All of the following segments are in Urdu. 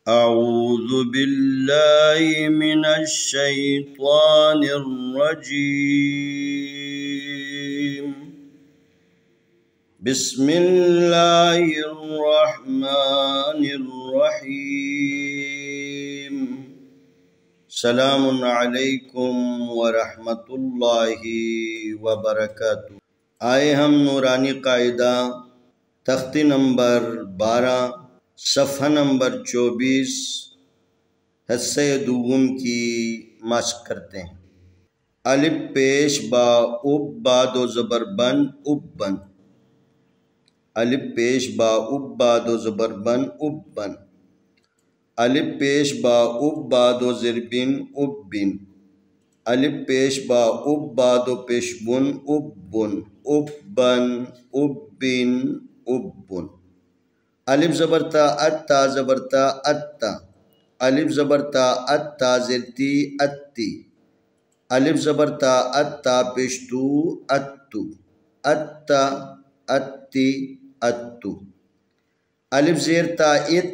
أعوذ بالله من الشيطان الرجيم. بسم الله الرحمن الرحيم. سلام علیکم ورحمۃ اللہ وبرکاتہ. آئے ہم نورانی قاعدہ تختی نمبر 12 صفحہ نمبر 24 حصہ دوم کی مشق کرتے ہیں. الف پیش با اب با دو زبر بن اب بن. الف پیش با اب با دو زبر بن اب بن. الف پیش با اب با دو زر بن اب بن. الف پیش با اب با دو پیش بن اب بن اب بن اب بن اب بن. الف زبرتا اتا زبرتا اتا. الف زبرتا اتا زرتی اتی. الف زبرتا اتا پیشتو اتو اتا اتی اتو. الف زیرتا ات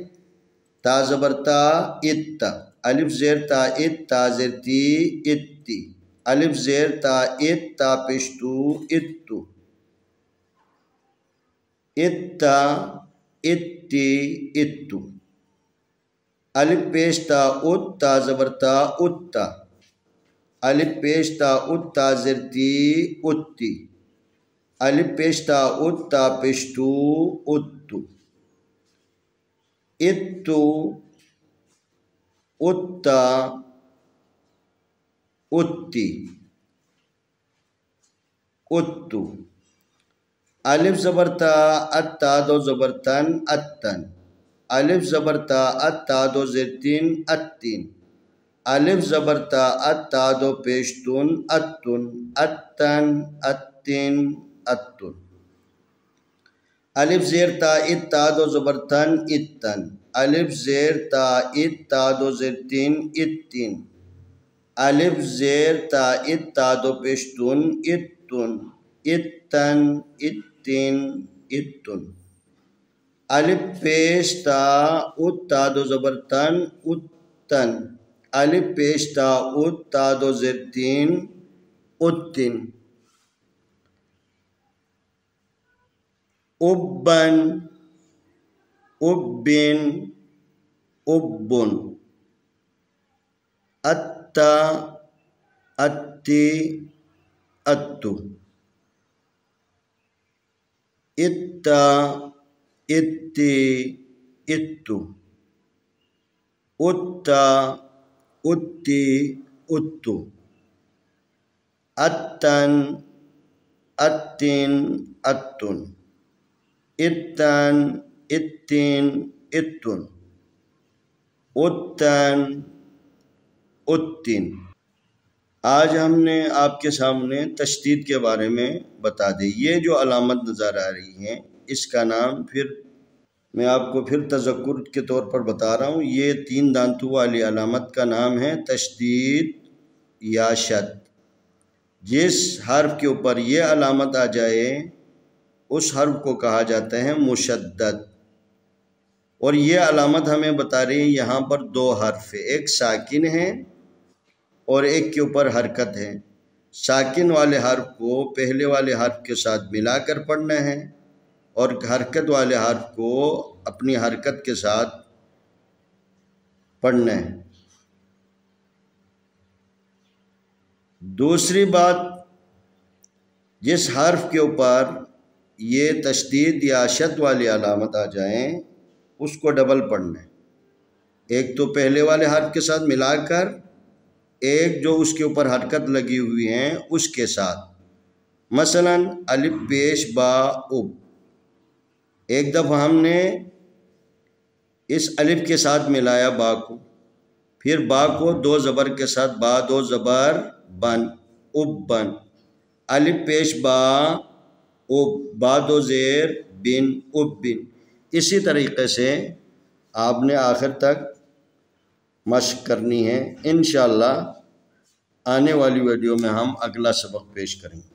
تا زبرتا اتا. الف زیرتا ات تا زرتی اتی. الف زیرتا ات تا پیشتو اتو اتا اتی اتو. الف پیشتا ات تا زبرتا اتا. الف پیشتا ات تا زرتی اتی. الف پیشتا ات تا پیشتو اتو اتو اتا اتی اتو. الف زبرتا اتا دو زبرتن اتن. الف زبرتا اتا دو زرتین اتین. الف زبرتا اتا دو پیشتن اتن اتن اتن اتن. الف زیرتا اتا دو زبرتن اتن. الف زیرتا اتا دو زرتین اتین. الف زیرتا اتا دو پیشتن اتن اتن اتن اتن. الف پیشتا اتا دو زبرتن اتن. الف پیشتا اتا دو زرتین اتن. ابن ابن ابن. اتا اتی اتو. اتا اتی اتو. اتا اتی اتو. اتن اتن اتن. اتن اتن اتن. اتن اتن. آج ہم نے آپ کے سامنے تشدید کے بارے میں بتا دی. یہ جو علامت نظر آ رہی ہیں اس کا نام پھر میں آپ کو پھر تذکر کے طور پر بتا رہا ہوں. یہ 3 دانتوں والی علامت کا نام ہے تشدید یا شد. جس حرف کے اوپر یہ علامت آ جائے اس حرف کو کہا جاتا ہے مشدد. اور یہ علامت ہمیں بتا رہی ہے یہاں پر 2 حرف ہے، ایک ساکن ہے اور ایک کے اوپر حرکت ہے. ساکن والے حرف کو پہلے والے حرف کے ساتھ ملا کر پڑھنا ہے اور حرکت والے حرف کو اپنی حرکت کے ساتھ پڑھنا ہے. دوسری بات، جس حرف کے اوپر یہ تشدید یا شد والی علامت آ جائیں اس کو ڈبل پڑھنا ہے. ایک تو پہلے والے حرف کے ساتھ ملا کر، ایک جو اس کے اوپر حرکت لگی ہوئی ہیں اس کے ساتھ. مثلا الف پیش با اب. ایک دفعہ ہم نے اس الف کے ساتھ ملایا با کو، پھر با کو 2 زبر کے ساتھ با 2 زبر بن اب بن. الف پیش با اب با 2 زیر بن اب بن. اسی طریقے سے آپ نے آخر تک مشق کرنی ہے. انشاءاللہ آنے والی ویڈیو میں ہم اگلا سبق پیش کریں گے.